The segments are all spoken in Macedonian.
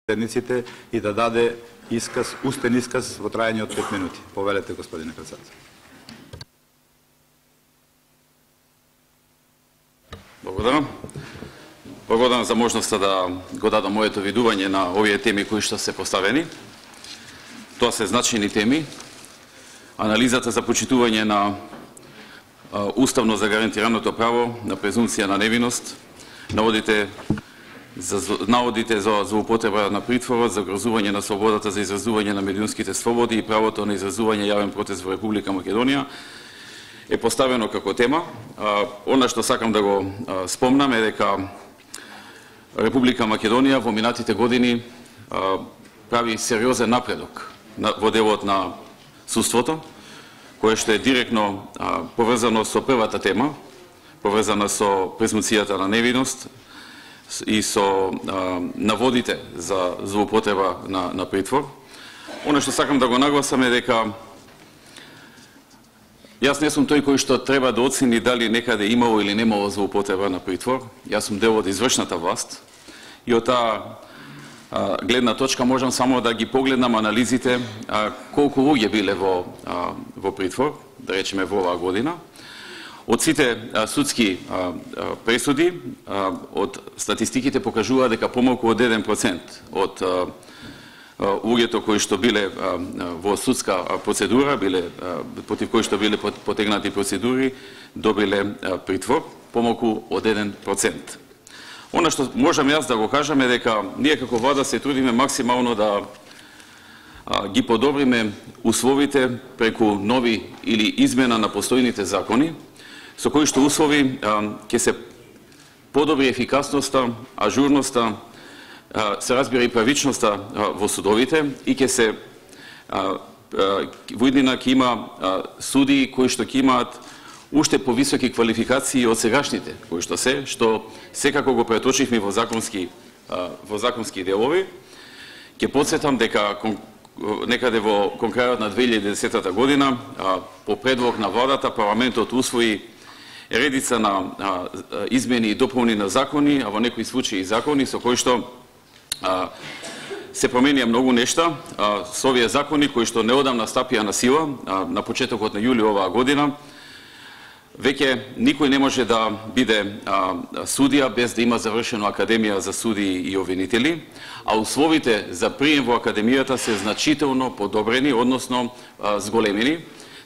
седниците и да даде исказ, устен исказ во трајање од 5 минути. Повелете, господине председател. Благодарам. Благодарам за можноста да го дадам моето видување на овие теми кои што се поставени. Тоа се значени теми. Анализата за почитување на уставно загарантираното право на презумпција на невиност, наводите за злоупотреба на притворот, за угрозување на слободата за изразување на медиумските слободи и правото на изразување јавен протест во Република Македонија е поставено како тема. Она што сакам да го спомнам е дека Република Македонија во минатите години прави сериозен напредок во делот на судството, кое што е директно поврзано со првата тема, поврзана со презумпцијата на невиност и со наводите за злоупотреба на притвор. Оно што сакам да го нагласам е дека јас не сум тој кој што треба да оцени дали некаде имало или немало злоупотреба на притвор. Јас сум дел од извршната власт и од таа гледна точка можам само да ги погледнам анализите колку луѓе биле во притвор, да речеме во оваа година. Од сите судски пресуди, од статистиките покажува дека помалку од 1% од луѓето кои што биле во судска процедура, против кои што биле потегнати процедури, добиле притвор, помалку од 1%. Она што можам јас да го кажам е дека ние како влада се трудиме максимално да ги подобриме условите преку нови или измена на постојните закони, со кои што услови ќе се подобри ефикасноста, ажурноста, се разбира и правичноста во судовите и ќе се во иднина ќе има судии кои што ќе имаат уште повисоки квалификации од сегашните, кои што секако го преточивме во законски делови. Ќе потсетам дека некаде кон крајот на 2010 година, по предлог на владата, парламентот усвои редица на измени и дополни на закони, а во некои случаи закони со кои што се променија многу нешта. Со овие закони кои што неодамна стапија на сила, на почетокот на јули оваа година, веќе никој не може да биде судија без да има завршено академија за судии и обвинители, а условите за прием во академијата се значително подобрени, односно зголемени,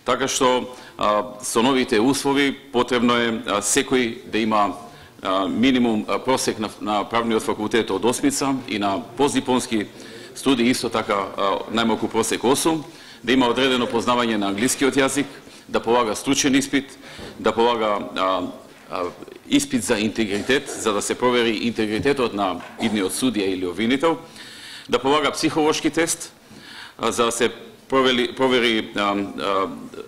така што со новите услови потребно е секој да има минимум просек на правниот факултет од 8 и на постдипломски студии исто така најмалку просек 8, да има одредено познавање на англискиот јазик, да полага стручен испит, да полага испит за интегритет, за да се провери интегритетот на идниот судија или обвинител, да полага психолошки тест, за да се провери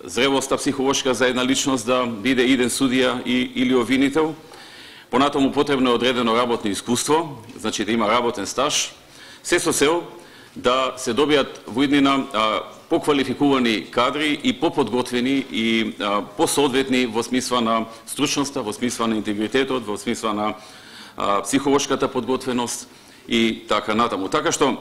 зрелоста психолошка за една личност да биде иден судија или обвинител. Понатаму потребно е одредено работно искуство, значи да има работен стаж, се со цел да се добијат во иднина поквалификувани кадри и поподготвени и посоодветни во смисла на стручноста, во смисла на интегритетот, во смисла на психолошката подготвеност и така натаму. Така што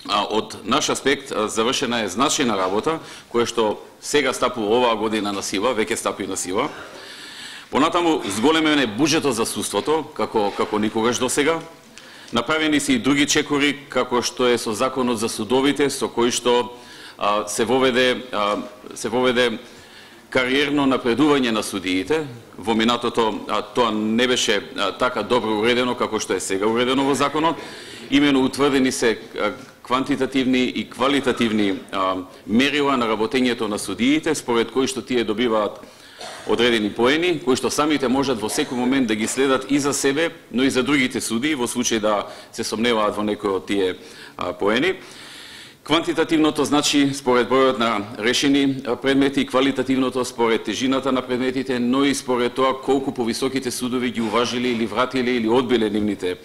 од наш аспект завршена е значајна работа, која што сега стапува оваа година на сила, веќе стапи на сила. Понатаму зголемен е буџетот за судството, како никогаш досега. Направени се и други чекори, како што е со законот за судовите, со кој што се воведе кариерно напредување на судиите. Во минатото тоа не беше така добро уредено како што е сега уредено во законот. Имено утврдени се квантитативни и квалитативни мерила на работењето на судиите, според кои што тие добиваат одредени поени, кои што самите можат во секој момент да ги следат и за себе, но и за другите судии, во случај да се сомневаат во некој од тие поени. Квантитативното значи според бројот на решени предмети, квалитативното според тежината на предметите, но и според тоа колку повисоките судови ги уважили или вратиле или одбиле нивните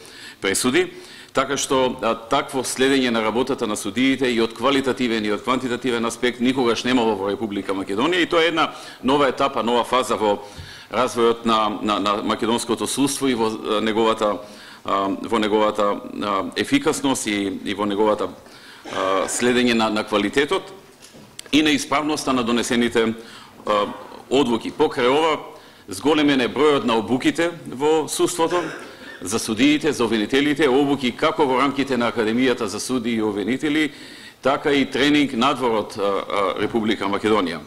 пресуди. Така што такво следење на работата на судиите и од квалитативен и од квантитативен аспект никогаш немало во Република Македонија, и тоа е една нова етапа, нова фаза во развојот на македонското судство и во неговата во неговата ефикасност и во неговата следење на квалитетот и на исправноста на донесените одлуки. Покрај ова, зголемен е бројот на обуките во судството, за судиите, за обвинителите, обуки како во рамките на Академијата за судии и обвинители, така и тренинг надвор од Република Македонија.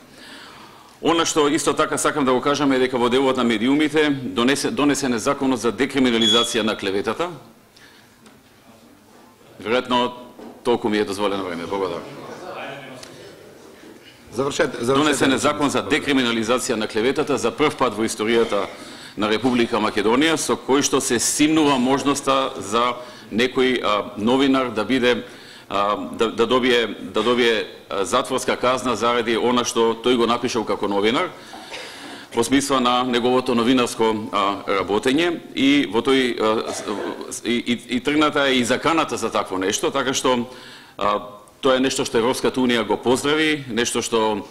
Она што исто така сакам да го кажам е дека во делот на медиумите донесен е законот за декриминализација на клеветата. Веројатно толку ми е дозволено време. Благодарам. Донесен е закон за декриминализација на клеветата за прв пат во историјата на Република Македонија, со кој што се симнува можноста за некој новинар да биде да добие затворска казна заради она што тој го напишал како новинар, во смисла на неговото новинарско работење, и во тој и тргната и заканата за такво нешто, така што тоа е нешто што Европската унија го поздрави, нешто што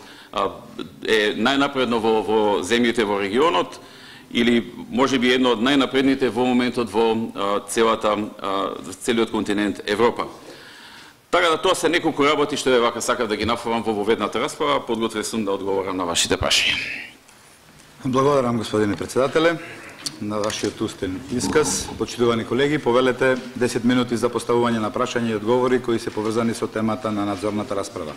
е најнапредно во земјите во регионот, или можеби едно од најнапредните во моментот во целиот континент Европа. Така да тоа се неколку работи што вака сакав да ги нафавам во воведната расправа, подготвен сум да одговорам на вашите прашања. Благодарам, господине председателе, на вашиот устен исказ. Почитувани колеги, повелете 10 минути за поставување на прашања и одговори кои се поврзани со темата на надзорната расправа.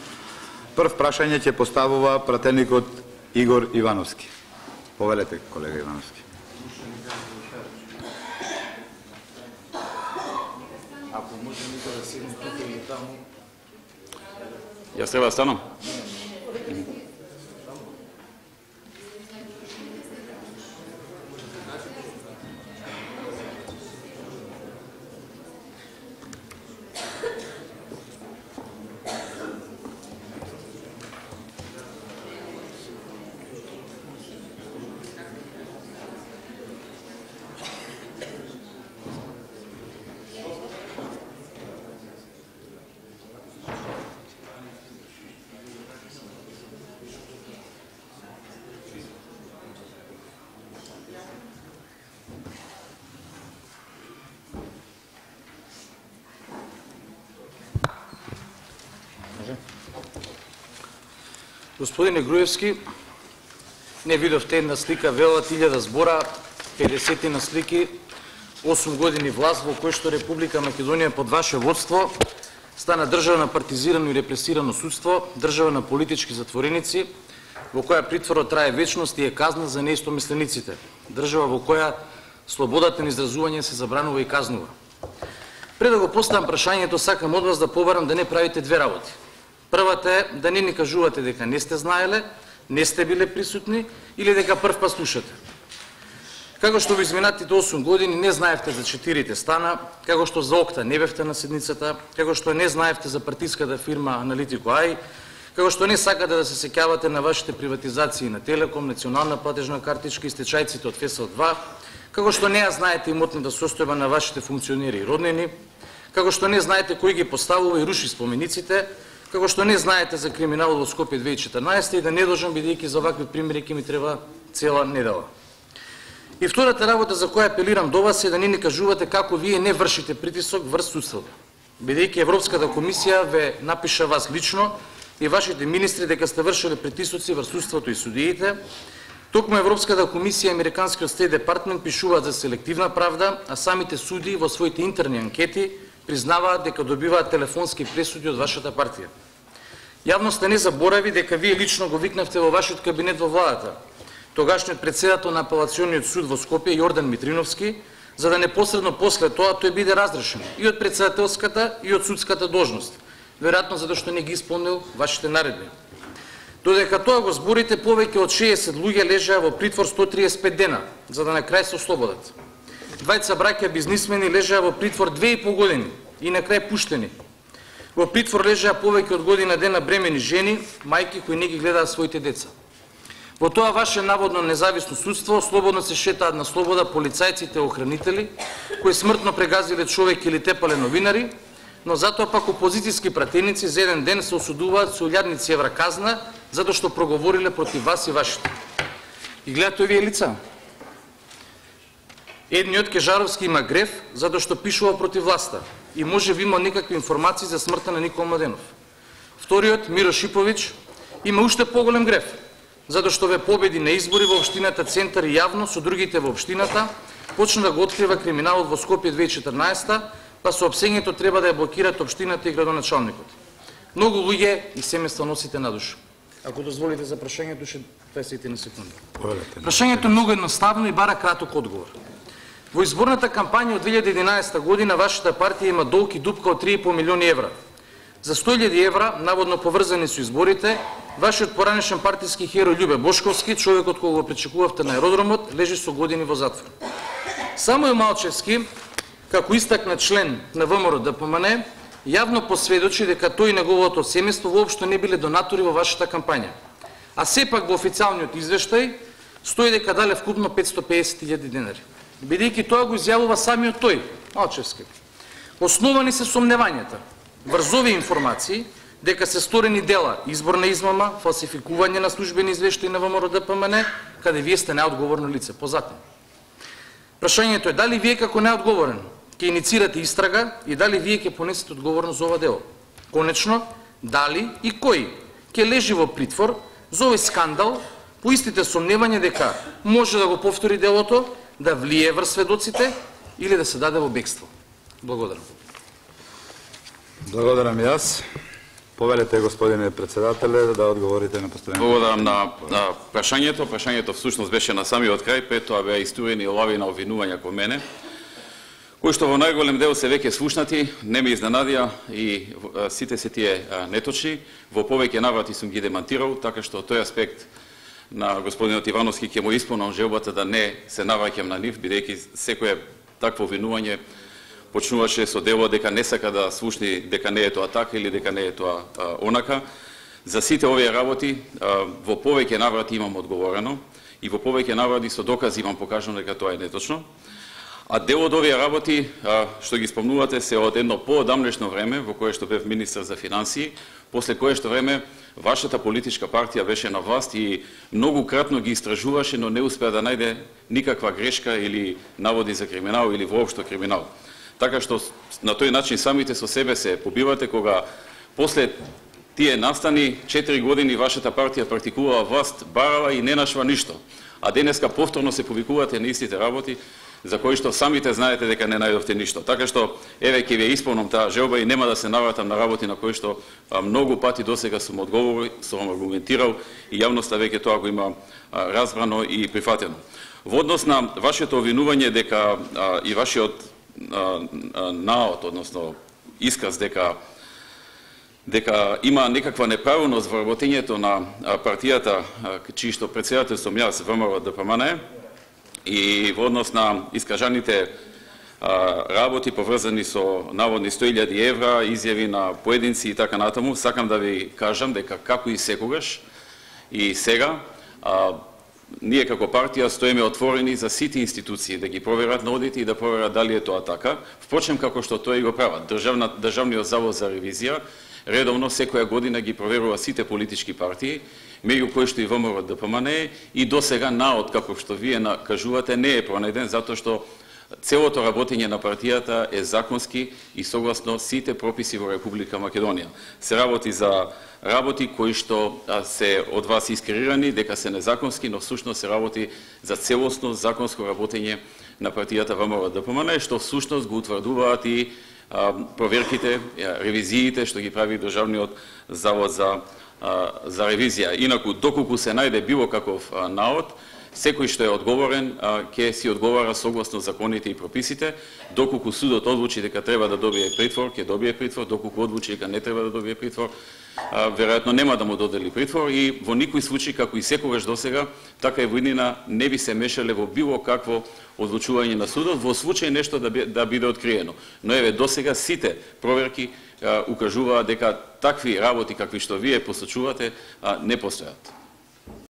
Прв прашање ќе поставува пратеникот Игор Ивановски. Повелете, колега Ивановски. Ако може некој да седне тука или таму. Јас треба да станам? Господине Груевски, не видовте една слика, велат 1000 збора, 50 на слики, 8 години власт во кој што Република Македонија под ваше водство стана држава на партизирано и репресирано судство, држава на политички затвореници, во која притворот трае вечност и е казна за неистомислениците, држава во која слободата на изразување се забранува и казнува. Пред да го поставам прашањето, сакам од вас да побарам да не правите две работи. Првата е да не ни кажувате дека не сте знаеле, не сте биле присутни или дека прв пат слушате. Како што во изминатите 8 години не знаевте за 4 стана, како што за ОКТА не бевте на седницата, како што не знаевте за партиската фирма Аналитико АИ, како што не сакате да се сеќавате на вашите приватизации на Телеком, Национална платежна картичка и стечајците од ФСО 2, како што не ја знаете имотната состојба на вашите функционери и роднини, како што не знаете кој ги поставува и руши спомениците, како што не знаете за криминалот во Скопје 2014 и да не должам, бидејќи за вакви примери ќе ми треба цела недела. И втората работа за која апелирам до вас е да не ни кажувате како вие не вршите притисок врз судството. Бидејќи Европската комисија ве напиша вас лично и вашите министри дека сте вршиле притисоци врз судството и судиите, токму Европската комисија и Американскиот Стейт Департмент пишуваат за селективна правда, а самите судии во своите интерни анкети признаваат дека добиваат телефонски пресуди од вашата партија. Јавноста не заборави дека вие лично го викнавте во вашиот кабинет во владата тогашниот председател на апелациониот суд во Скопје Јордан Митриновски, за да непосредно после тоа тој биде разрешен и од председателската и од судската должност, веројатно затоа што не ги исполнил вашите наредби. Додека тоа го зборите, повеќе од 60 луѓе лежаа во притвор 135 дена, за да на крај се ослободат. Двајца браќа бизнисмени лежаа во притвор 2,5 години и на крај пуштени. Во притвор лежаа повеќе од година дена бремени жени, мајки кои не ги гледаат своите деца. Во тоа ваше наводно независно судство слободно се шетаат на слобода полицајците и охранители кои смртно прегазиле човек или тепале новинари, но затоа пак опозицијски пратеници за еден ден се осудуваат со илјадници евра казна затоа што проговориле против вас и вашите. И гледате овие лица. Едниот Кежаровски има греф затоа што пишува против власта и може би има некакви информации за смртта на Никола Младенов. Вториот, Миро Шиповиќ, има уште поголем греф затоа што ве победи на избори во општината Центар и јавно со другите во општината почна да го открива криминалот во Скопје 2014, па соопсењето треба да ја блокираат општината и градоначалникот. Многу луѓе и семејства носите на душа. Ако дозволите за прашањето, ше 20 на секунди. Прашањето е многу едноставно и бара краток одговор. Во изборната кампања од 2011 година вашата партија има долг и дупка од 3,5 милиони евра. За 100.000 евра, наводно поврзани со изборите, вашиот поранешен партиски херој Љубе Бошковски, човекот кој го пречекувавте на аеродромот, лежи со години во затвор. Самој Малчевски, како истакнат член на ВМРО ДПМН, јавно посведочи дека тој и неговото семејство воопшто не биле донатори во вашата кампања. А сепак во официјалниот извештај стои дека дале вкупно 550.000 денари. Бидејќи тоа го изјавува самиот тој, Малчевски. Основани се сомневањата врз овие информации дека се сторени дела изборна измама, фалсификување на службени извештаи на ВМРО ДПМН, каде вие сте најодговорно лице. Позатоа. Прашањето е дали вие како најодговорен ќе иницирате истрага и дали вие ќе понесете одговорност за ова дело. Конечно, дали и кој ќе лежи во притвор за овој скандал по истите сомневања дека може да го повтори делото, да влие врз сведоците или да се даде во бегство. Благодарам. Благодарам и јас. Повелете, господине председателе, да одговорите на постојаното. Благодарам на прашањето. Прашањето всушност беше на самиот крај, пред тоа беа истурени лавина обвинувања кон мене, кои што во најголем дел се веќе слушнати, не ме изненадија и сите се тие неточни. Во повеќе наврати сум ги демантирал, така што тој аспект на господинот Ивановски ќе му исполнам желбата да не се навраќам на нив, бидејќи секое такво обвинување почнуваше со дело дека не сака да слушни дека не е тоа така или дека не е тоа онака. За сите овие работи во повеќе наврати имам одговорено и во повеќе наврати со докази имам покажано дека тоа е неточно. А дел од овие работи, што ги спомнувате, се од едно поодамнешно време, во кое што бев министар за финансии, после кое што време вашата политичка партија беше на власт и многу кратно ги истражуваше, но не успеа да најде никаква грешка или наводи за криминал или воопшто криминал. Така што на тој начин самите со себе се побивате, кога после тие настани 4 години вашата партија практикувала власт, барала и не нашла ништо. А денеска повторно се повикувате на истите работи, за кои што самите знаете дека не најдовте ништо. Така што, еве, ќе ви исполнам таа желба и нема да се навратам на работи на кои што многу пати досега сум одговорил, сум аргументирал и јавноста веќе тоа го има разбрано и прифатено. Во однос на вашето обвинување дека и вашиот наод, односно исказ дека има некаква неправилност во работењето на партијата, чии што председател сум јас, ВМРО ДПМН, и во однос на искажаните работи поврзани со наводни 100.000 евра, изјави на поединци и така натаму, сакам да ви кажам дека како и секогаш и сега, ние како партија стоиме отворени за сите институции да ги проверат на одити и да проверат дали е тоа така. Впрочем, како што тоа и го прават. Државниот завод за ревизија редовно секоја година ги проверува сите политички партии, меѓу кои што и ВМРО ДПМН и досега наод, како што вие кажувате, не е пронајден, затоа што целото работење на партијата е законски и согласно сите прописи во Република Македонија. Се работи за работи кои што се од вас искреирани дека се незаконски, но всушност се работи за целосно законско работење на партијата ВМРО ДПМН, што всушност го утврдуваат и проверките, ревизиите што ги прави Државниот завод за ревизија. Инаку, доколку се најде било каков наод, секој што е одговорен ќе си одговара согласно законите и прописите. Доколку судот одлучи дека треба да добие притвор, ќе добие притвор. Доколку одлучи дека не треба да добие притвор, веројатно нема да му додели притвор и во никој случај, како и секогаш досега, така и во иднина не би се мешале во било какво одлучување на судот, во случај нешто да биде откриено. Но еве досега сите проверки укажуваат дека такви работи какви што вие посочувате не постојат.